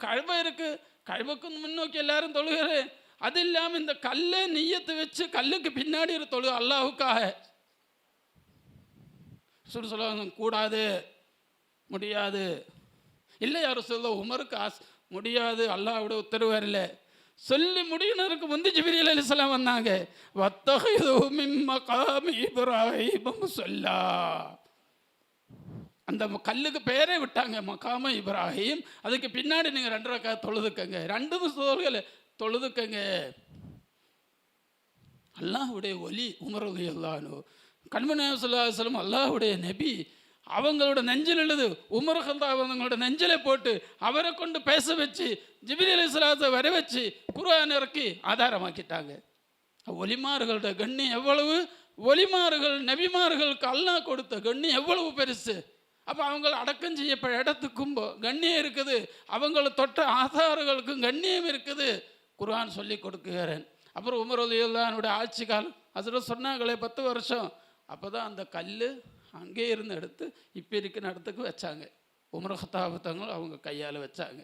கஅபா இருக்குது, கஅபாக்கு முன்னோக்கி எல்லாரும் தொழுகிறேன். அது இல்லாமல் இந்த கல்லை நிய்யத்து வச்சு கல்லுக்கு பின்னாடி ஒரு தொழுக அல்லாஹுக்காக சொல்லுவாங்க. கூடாது, முடியாது. இல்லை யார் ரசூலுல்லாஹ், உமருக்கு முடியாது, அல்லாஹ்வோட உத்தரவு வரல. சொல்லி முடியினருக்கு முந்தி ஜிப்ரீல் அலைஹிஸ்ஸலாம் வந்தாங்க. வத்தஹிது மின் மகாமி இப்ராஹிம் முஸல்லா. அந்த கல்லுக்கு பேரே விட்டாங்க மகாம இப்ராஹிம். அதுக்கு பின்னாடி நீங்கள் 2 ரக்காத் தொழுதுக்கங்க, 2 சோல்களை தொழுதுக்கங்க. அல்லாஹ்வுடைய ஒலி உமர் ரலியல்லாஹு அன்ஹு, கண்மணி ஸல்லல்லாஹு அலைஹி வஸல்லம் அல்லாஹ்வுடைய நபி, அவங்களோட நெஞ்சில் எழுது உமர் கத்தாப் அவங்களோட நெஞ்சிலை போட்டு அவரை கொண்டு பேச வச்சு ஜிப்ரீல் அலைஹிஸ்ஸலாத்தை வர வச்சு குர்ஆன் இறக்கி ஆதாரமாக்கிட்டாங்க. ஒலிமார்களோட கண்ணியம் எவ்வளவு, ஒலிமார்கள் நபிமார்களுக்கு அல்லாஹ் கொடுத்த கண்ணியம் எவ்வளவு பெருசு. அப்போ அவங்கள அடக்கம் செய்யப்பட்ட இடத்துக்கும் கண்ணியம் இருக்குது, அவங்கள தொட்ட ஆதாரங்களுக்கும் கண்ணியம் இருக்குது. குர்ஆன் சொல்லி கொடுக்குகிறேன். அப்புறம் உமர் ரலியல்லாஹு அன்ஹுடைய ஆட்சி காலம் ஹஸரத் சொன்னாங்களே 10 வருஷம். அப்போ தான் அந்த கல் அங்கே இருந்து எடுத்து இப்போ இருக்கிற இடத்துக்கு வச்சாங்க. உமர் கத்தாபத்தவங்க அவங்க கையால் வச்சாங்க.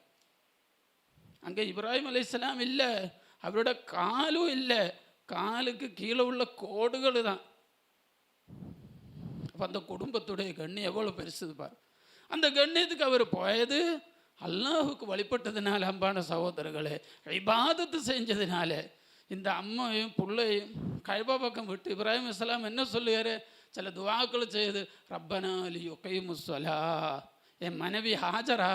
அங்கே இப்ராஹிம் அலைஹிஸ்ஸலாம் இல்லை, அவரோட காலும் இல்லை, காலுக்கு கீழே உள்ள கோடுகள் தான். அப்போ அந்த குடும்பத்துடைய கண்ணியம் எவ்வளோ பெருசுது பார். அந்த கண்ணியத்துக்கு அவர் போயது அல்லாஹுக்கு வழிபட்டதுனால. அன்பான சகோதரர்களே, இபாதத்து செஞ்சதுனால இந்த அம்மையும் பிள்ளையும் கஅபா பக்கம் விட்டு இப்ராஹிம் அலைஹிஸ்ஸலாம் என்ன சொல்லுவார்? சில துவாக்கள் செய்யுது. ரப்பனா லியுகீமுஸ்ஸலா, என் மனைவி ஹாஜரா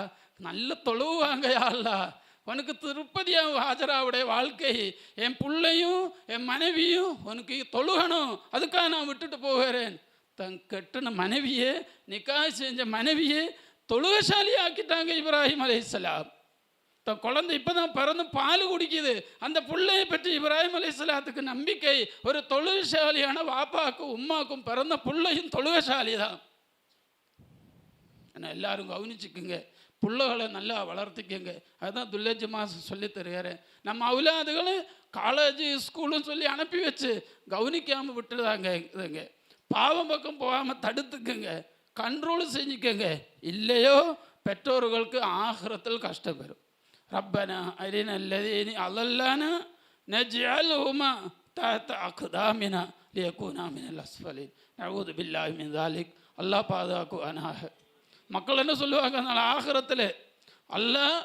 நல்ல தொழுவாங்க யா அல்லாஹ், உனக்கு திருப்பதியாக ஹாஜராவுடைய வாழ்க்கை, என் பிள்ளையும் என் மனைவியும் உனக்கு தொழுகணும், அதுக்காக நான் விட்டுட்டு போகிறேன். தன் கெட்டின மனைவியே, நிக்காஹ் செஞ்ச மனைவியே தொழுகசாலி ஆக்கிட்டாங்க இப்ராஹிம் அலைஹிஸ்ஸலாம். தன் குழந்தை இப்போ தான் பிறந்து பால் குடிக்குது. அந்த பிள்ளையை பற்றி இப்ராஹிம் அலைஹிஸ்ஸலாத்துக்கு நம்பிக்கை. ஒரு தொழுகசாலியான வாப்பாக்கும் உம்மாக்கும் பிறந்த பிள்ளையும் தொழுகசாலி தான். ஆனால் எல்லாரும் கவனிச்சுக்குங்க, பிள்ளைகளை நல்லா வளர்த்துக்கங்க. அதுதான் துல்ஹஜ் மாதம் சொல்லி தருகிறேன். நம்ம அவுலாதுகளும் காலேஜ் ஸ்கூலும் சொல்லி அனுப்பி வச்சு கவனிக்காமல் விட்டுதாங்க இதுங்க. பாவம் பக்கம் போகாமல் தடுத்துக்குங்க, கண்ட்ரோல் செஞ்சுக்கங்க. இல்லையோ பெற்றோர்களுக்கு ஆகிரத்தில் கஷ்டம் பெறும். ரப்பனா அரின அல்லதீனி அல்லல்லானா நஜ்அல்ஹுமா தஹ்த அக்தாமினா லியகூனா மினல் அஸ்ஃபலீன் நஊது பில்லாஹி மின் ஸாலிக். அல்லாஹ் பாதுகாக்குவானாக. மக்கள் என்ன சொல்லுவாங்க, அதனால் ஆகிரத்தில் அல்லாஹ்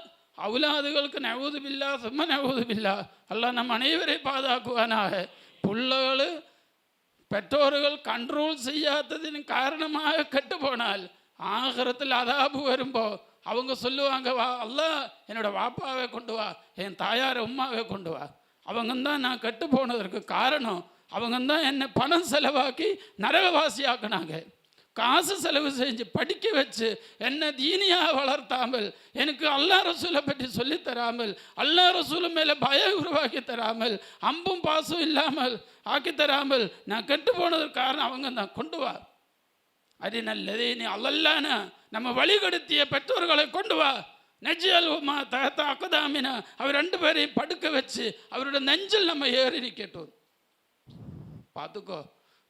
அவுலாதுகளுக்கு நஊது பில்லா சும்மா நஊது பில்லா, அல்லாஹ் நம்ம அனைவரையும் பாதுகாக்குவானாக. பிள்ளைகள் பெற்றோர்கள் கண்ட்ரோல் செய்யாததின் காரணமாக கெட்டு போனால் ஆகிரத்தில் அதாபு வரும்போ அவங்க சொல்லுவாங்க, வா அல்லாஹ் என்னோட வாப்பாவை கொண்டு வா, என் தாயார் உம்மாவை கொண்டு வா. அவங்க தான் நான் கெட்டு போனதற்கு காரணம். அவங்க தான் என்னை பணம் செலவாக்கி நரகவாசி ஆக்கினாங்க. காசு செலவு செஞ்சு படிக்க வச்சு என்னை தீனியாக வளர்த்தாமல், எனக்கு அல்லா ரசூலை பற்றி சொல்லித்தராமல், அல்லா ரசூல் மேலே பயம் உருவாக்கி தராமல், அம்பும் பாசும் இல்லாமல் ஆக்கி தராமல் நான் கெட்டு போனதற்கு காரணம் அவங்க தான். கொண்டு வா அது நல்லதே, நீ அல்லல்லான நம்ம வழிகெடுத்திய பெற்றோர்களை கொண்டு வா. நஜ்அல்ஹுமா தஹ்த அக்தாமினா, அவர் 2 பேரையும் படுக்க வச்சு அவரோட நெஞ்சில் நம்ம ஏறி நிற்கட்டும். பார்த்துக்கோ,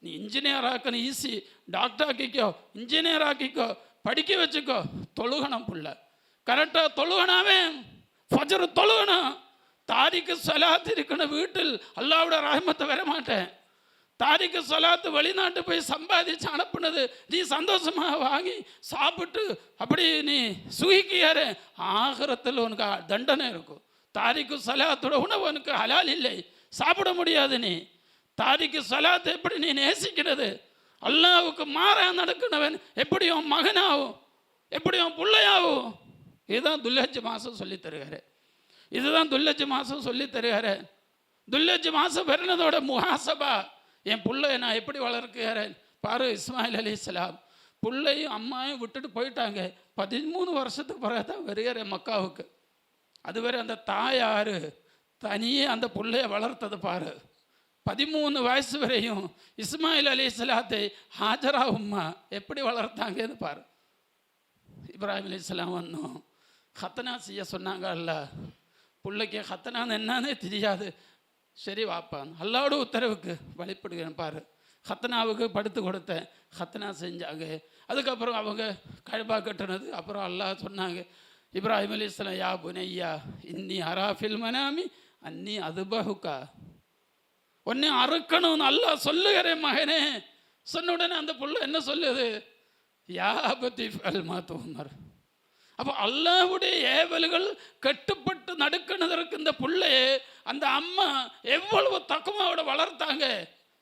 நீ இன்ஜினியர் ஆக்கணும் ஈஸி, டாக்டர் ஆக்கிக்கோ, இன்ஜினியர் ஆக்கிக்கோ, படிக்க வச்சுக்கோ. தொழுகணும் புள்ள, கரெக்டாக தொழுகனாவே ஃபஜ்ர் தொழுகணும். தாரிக்கு சலாத்து இருக்கணும் வீட்டில், அல்லாஹ்வுடைய ரஹ்மத்தை வர மாட்டேன். தாரிக்கு சலாத்து வெளிநாட்டு போய் சம்பாதிச்சு அனுப்புனது நீ சந்தோஷமாக வாங்கி சாப்பிட்டு அப்படி நீ சுகிக்கியாரு, ஆகிரத்தில் உனக்கு தண்டனை இருக்கும். தாரிக்கு சலாத்தோட உணவு உனக்கு ஹலால் இல்லை, சாப்பிட முடியாது. நீ தாரிக்கு சலாத்து எப்படி நீ நேசிக்கிறது? அல்லாஹ்வுக்கு மாறா நடக்கிறவன் எப்படி உன் மகனாகும், எப்படி உன் பிள்ளையாகும்? இதுதான் துல்ஹஜ் மாதம் சொல்லி தருகிறார். இதுதான் துல்ஹஜ் மாதம் சொல்லி தருகிறார். துல்ஹஜ் மாதம் வருனதோட முஹாசபா, என் பிள்ளைய நான் எப்படி வளர்க்கிறேன் பாரு. இஸ்மாயில் அலைஹிஸ்ஸலாம் பிள்ளையும் அம்மாயும் விட்டுட்டு போயிட்டாங்க. 13 வருஷத்துக்கு பிறகு தான் வருகிற மக்காவுக்கு. அதுவரை அந்த தாயார் தனியே அந்த பிள்ளைய வளர்த்தது பாரு. 13 வயசு வரையும் இஸ்மாயில் அலைஹிஸ்ஸலாத்தை ஹாஜரா உம்மா எப்படி வளர்த்தாங்கன்னு பாரு. இப்ராஹிம் அலைஹிஸ்ஸலாம் வந்தோம், ஹத்தனா செய்ய சொன்னாங்க. அல்ல பிள்ளைக்கு ஹத்தனான்னு என்னன்னே தெரியாது. சரி வாப்பான், அல்லாவோட உத்தரவுக்கு வழிபடுகிறேன் பாரு. ஹத்தனாவுக்கு படுத்து கொடுத்தேன், ஹத்தனா செஞ்சாங்க. அதுக்கப்புறம் அவங்க கழ்பா கட்டுனது. அப்புறம் அல்லாஹ் சொன்னாங்க, இப்ராஹிம் அலைஹிஸ்ஸலாம் யா புனையா இன்னி அராஃபில் மனாமி அன்னி அதுபஹுக்கா, உன்னை அறுக்கணும்னு அல்லாஹ் சொல்லுகிறேன் மகனே. சொன்ன உடனே அந்த புள்ள என்ன சொல்லுது, யா பத்தி அல்மா தூமர். அப்போ அல்லாஹ்வுடைய ஏவல்கள் கட்டுப்பட்டு நடக்கினதற்கு இந்த பிள்ளைய அந்த அம்மா எவ்வளவு தக்குமாவோட வளர்த்தாங்க.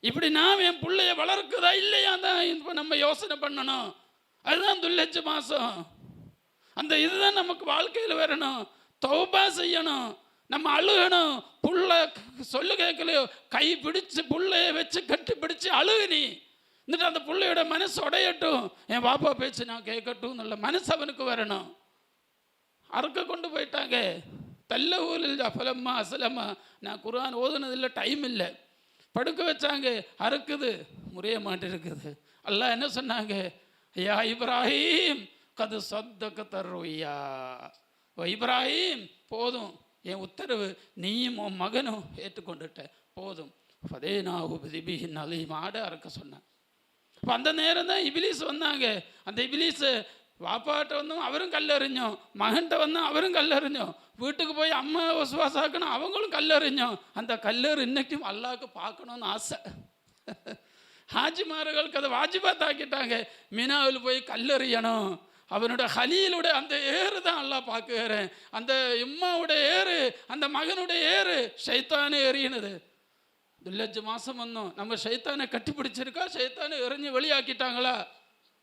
இப்படி நாம் என் பிள்ளைய வளர்க்குதா இல்லையா தான் இப்போ நம்ம யோசனை பண்ணணும். அதுதான் துல்ஹஜ் மாதம். அந்த இதுதான் நமக்கு வாழ்க்கையில் வரணும். தௌபா செய்யணும், நம்ம அழுகணும். புள்ள சொல்லு கேட்கலையோ கை பிடிச்சு புள்ளைய வச்சு கட்டி பிடிச்சு அழுகு நீ. എന്നിട്ട് அந்த பிள்ளையோட மனசு உடையட்டும், என் பாப்பா பேச்சு நான் கேட்கட்டும் நல்ல மனசு அவனுக்கு வரணும். அறுக்க கொண்டு போயிட்டாங்க. தல்ல ஊரில் அஃபலம்மா அசலம்மா, நான் குர்ஆன் ஓதுனதில்லை, டைம் இல்லை. படுக்க வச்சாங்க, அறுக்குது, முறைய மாட்டிருக்குது. அல்லாஹ் என்ன சொன்னாங்க, யா இப்ராஹிம் கது சத்தக தர்ருயா, ஓ இப்ராஹிம் போதும், என் உத்தரவு நீயும் உன் மகனும் ஏற்றுக்கொண்டுட்ட போதும். ஃபதேனாஹு பிதிபிஹின் அலீம், ஆட அறுக்க சொன்னான். அப்போ அந்த நேரம் தான் இபிலீஸ் வந்தாங்க. அந்த இபிலீஸ் வாப்பாட்ட வந்தோம், அவரும் கல்லறிஞ்சோம். மகன்கிட்ட வந்தோம், அவரும் கல்லறிஞ்சோம். வீட்டுக்கு போய் அம்மா விசுவாசாக்கணும், அவங்களும் கல்லறிஞ்சோம். அந்த கல்லறு இன்னைக்கும் அல்லாஹ்க்கு பார்க்கணும்னு ஆசை. ஹாஜிமார்களுக்கு அதை வாஜிபாத் ஆக்கிட்டாங்க. மினாவில் போய் கல்லறியணும். அவனோட ஹலீலுடைய அந்த ஏறு தான் அல்லாஹ் பார்க்குறேன். அந்த இம்மாவுடைய ஏறு, அந்த மகனுடைய ஏறு ஷைத்தானே எறியினது. துல்ஹஜ் மாதம் வந்தோம், நம்ம ஷைத்தானை கட்டி பிடிச்சிருக்கா, ஷைத்தானை எறிஞ்சு வெளியாக்கிட்டாங்களா?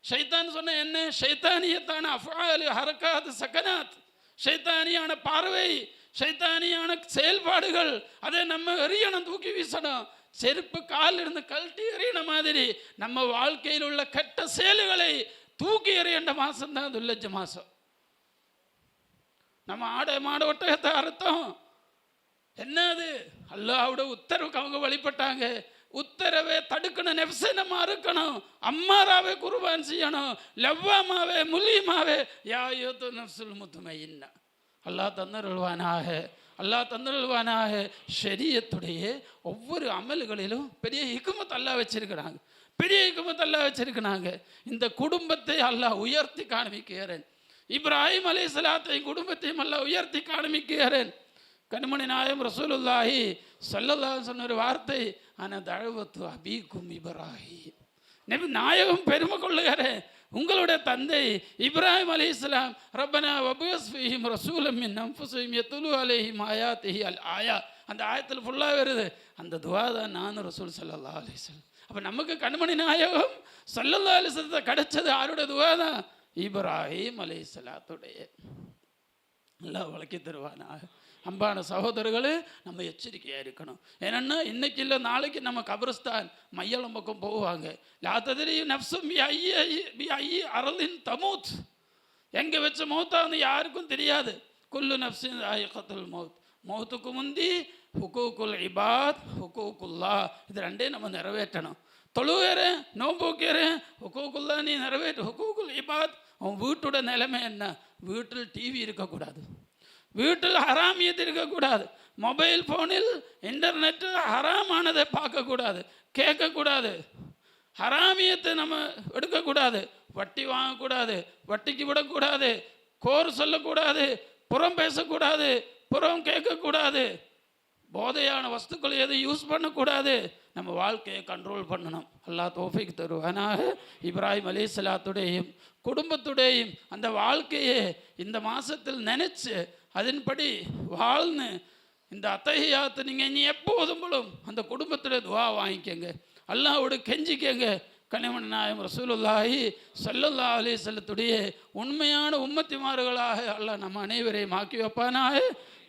ஷைத்தான் சொன்ன என்ன, ஷைத்தானியத்தான அஃஆல் ஹரகாத் சகனாத், ஷைத்தானியான பார்வை, ஷைத்தானியான செயல்பாடுகள், அதை நம்ம எறியணும், தூக்கி வீசணும். செருப்பு காலில் இருந்து கழட்டி எறியன மாதிரி நம்ம வாழ்க்கையில் உள்ள கெட்ட செயல்களை தூக்கி எறியண்ட மாதம் தான் துல்ஹஜ் மாதம். நம்ம ஆடை மாட ஒட்டகத்தை அறுத்தோம், என்னது அல்லாஹ்வுடைய உத்தரவுக்கு அவங்க வழிபட்டாங்க. உத்தரவை தடுக்கணும், நெஃப்ஸை நம்ம அறுக்கணும், அம்மாராவே குர்பான் செய்யணும், லவ்வாமாவே முலீமாவே யா யுத்து நஃப்ஸுல் முத்மஇன்னா. அல்லாஹ் தந்தருள்வானாக, அல்லாஹ் தந்தருள்வானாக. ஷரியத்துடைய ஒவ்வொரு அமல்களிலும் பெரிய ஹிக்மத் அல்லாஹ் வச்சிருக்கிறாங்க, பெரிய ஹிக்மத் அல்லாஹ் வச்சிருக்கிறாங்க. இந்த குடும்பத்தை அல்லாஹ் உயர்த்தி காண்பிக்கிறேன். இப்ராஹிம் அலைஹிஸ்ஸலாத்தையும் குடும்பத்தையும் அல்லாஹ் உயர்த்தி காண்பிக்கிறேன். கண்மணி நாயகம் ரசூலுல்லாஹி ஸல்லல்லாஹு அலைஹி சொன்ன ஒரு வார்த்தை, அன தஅவத்து அபீக்கும் இப்ராஹிம். நபி நாயகம் பெருமை கொள்ளுகிறேன், உங்களுடைய தந்தை இப்ராஹிம் அலைஹிஸ்ஸலாம் ரப்பனா வபுஸ் ஃபீஹிம் ரசூலம் மின் அன்ஃபுஸிஹிம் யத்லு அலைஹிம் ஆயாத்திஹி அல் ஆயா. அந்த ஆயத்தில் ஃபுல்லாக வருது. அந்த துவா தான் நான் ரசூல் ஸல்லல்லாஹு அலைஹி வஸல்லம். அப்போ நமக்கு கண்மணி நாயகம் ஸல்லல்லாஹு அலைஹி வஸல்லம் கிடைச்சது யாருடைய துவா தான்? இப்ராஹிம் அலைஹிஸ்ஸலாத்துடைய. எல்லாம் வழக்கி தருவானா. அன்பான சகோதரர்களே, நம்ம எச்சரிக்கையாக இருக்கணும். ஏன்னா இன்னைக்கு இல்லை நாளைக்கு நம்ம கபரஸ்தான் மையலம் பக்கம் போவாங்க. லாத்ததிரி நஃப்ஸும் பி ஐ அரலின் தமூத். எங்கே வச்ச மௌத்தான்னு யாருக்கும் தெரியாது. குல்லு நஃப்ஸின் ஆயிகத்துல் மௌத். மௌத்துக்கு முந்தி ஹுக்கூக்குல் இபாத் ஹுக்கூக்குல்லா, இது ரெண்டே நம்ம நிறைவேற்றணும். தொழுவேறேன், நோன்பு வைக்கிறேன், ஹுக்கூக்குல்லா நீ நிறைவேற்று. ஹுக்கூக்குல் இபாத், அவன் வீட்டோட நிலைமை என்ன? வீட்டில் டிவி இருக்கக்கூடாது, வீட்டில் ஹராமியத்து இருக்கக்கூடாது, மொபைல் ஃபோனில் இன்டர்நெட்டு ஹராமானதை பார்க்கக்கூடாது, கேட்கக்கூடாது, ஹராமியத்தை நம்ம எடுக்கக்கூடாது, வட்டி வாங்கக்கூடாது, வட்டிக்கு விடக்கூடாது, கோர் சொல்லக்கூடாது, புறம் பேசக்கூடாது, புறம் கேட்கக்கூடாது, போதையான வஸ்துக்களை எதுவும் யூஸ் பண்ணக்கூடாது. நம்ம வாழ்க்கையை கண்ட்ரோல் பண்ணணும். அல்லாஹ் தௌஃபீக் தருவானாக. இப்ராஹிம் அலைஹிஸ்ஸலாத்துடையும் குடும்பத்துடையும் அந்த வாழ்க்கையை இந்த மாதத்தில் நினச்சி அதன்படி வாழ்ந்து இந்த அத்தஹியாத்து நீங்கள் இனி எப்போதும் போலும் அந்த குடும்பத்தில் துவா வாங்கிக்கங்க, அல்லாஹ்வோடு கெஞ்சிக்கங்க. கனிமணி நாயகம் ரசூலுல்லாஹி ஸல்லல்லாஹு அலைஹி வஸல்லத்துடைய உண்மையான உம்மத்திமார்களாக அல்லாஹ் நம்ம அனைவரையும் ஆக்கி வைப்பானாக.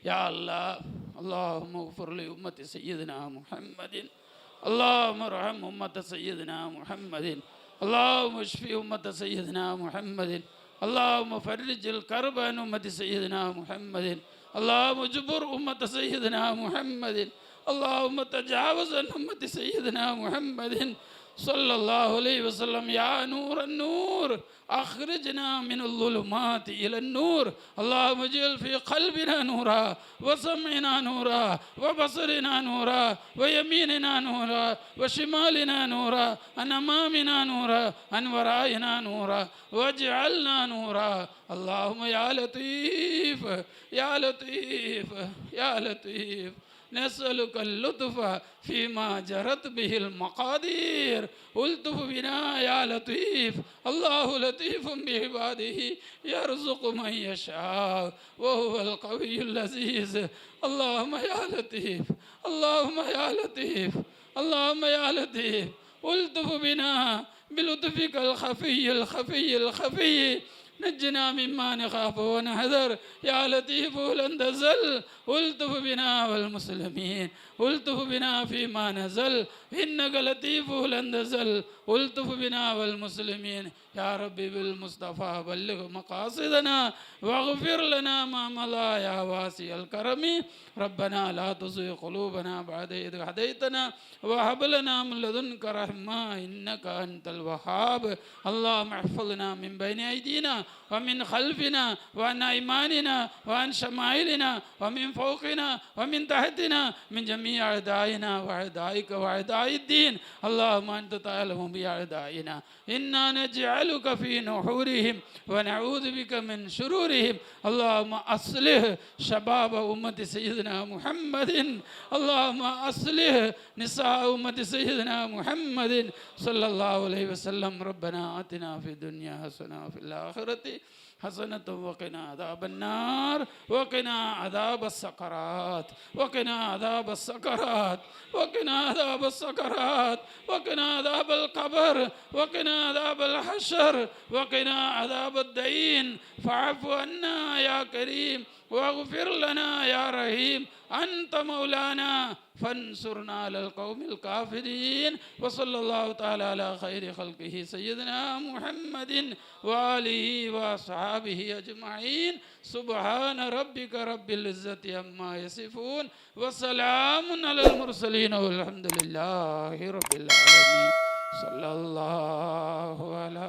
யா அல்லாஹ், அல்லாஹும்ம உஃபிர் லி உம்மத்தி சய்யிதினா முஹம்மதின், அல்லாஹும்ம ரஹம் உம்மத்த சய்யிதினா முஹம்மதின், அல்லாஹும்ம இஷ்ஃபி உம்மத்த சய்யிதினா முஹம்மதின், اللهم فرج الكرب عن أمة سيدنا محمد، اللهم اجبر أمة سيدنا محمد، اللهم تجاوز عن أمة سيدنا محمد صلى الله عليه وسلم. يا نور النور أخرجنا من الظلمات إلى النور، اللهم اجعل في قلبنا نورا وسمعنا نورا وبصرنا نورا ويميننا نورا وشمالنا نورا عن أمامنا نورا عن ورائنا نورا واجعلنا نورا. اللهم يا لطيف يا لطيف يا لطيف نسألك اللطف فيما جرت به المقادير، الطف بنا يا لطيف. الله لطيف بعباده يرزق من يشاء وهو القوي العزيز. اللهم يا لطيف، اللهم يا لطيف، اللهم يا لطيف، الطف بنا بلطفك الخفي الخفي الخفي، نجنا مما نخاف ونحذر. يا لطيف لن تزل، الطف بنا والمسلمين، الطف بنا فيما نزل، إنك لطيف لن تزل، الطف بنا والمسلمين. يا ربي بالمصطفى بلغ مقاصدنا واغفر لنا ما مضى يا واسع الكرم. ربنا لا تزغ قلوبنا بعد إذ هديتنا وهب لنا من لدنك رحمة إنك أنت الوهاب. اللهم احفظنا من بين أيدينا ومن خلفنا وعن أيماننا وعن شمائلنا ومن فوقنا ومن تحتنا من جميع أعدائنا وأعدائك وأعداء الدين. اللهم أنت تعلم بأعدائنا، إنا نجعلك في نحورهم ونعوذ بك من شرورهم. اللهم أصلح شباب أمة سيدنا محمد، اللهم أصلح نساء أمة سيدنا محمد صلى الله عليه وسلم. ربنا آتنا في الدنيا حسنة وفي الآخرة حسنة وقنا عذاب النار وقنا عذاب السكرات وقنا عذاب السكرات وقنا عذاب السكرات وقنا عذاب القبر وقنا عذاب الحشر وقنا عذاب الدين. فاعف عنا يا كريم واغفر لنا يا رحيم، أنت مولانا فانصرنا على القوم الكافرين. وصلى الله تعالى على خير خلقه سيدنا محمد وآله وأصحابه أجمعين. سبحان ربك رب العزة عما يصفون وسلام على المرسلين والحمد لله رب العالمين. صلى الله على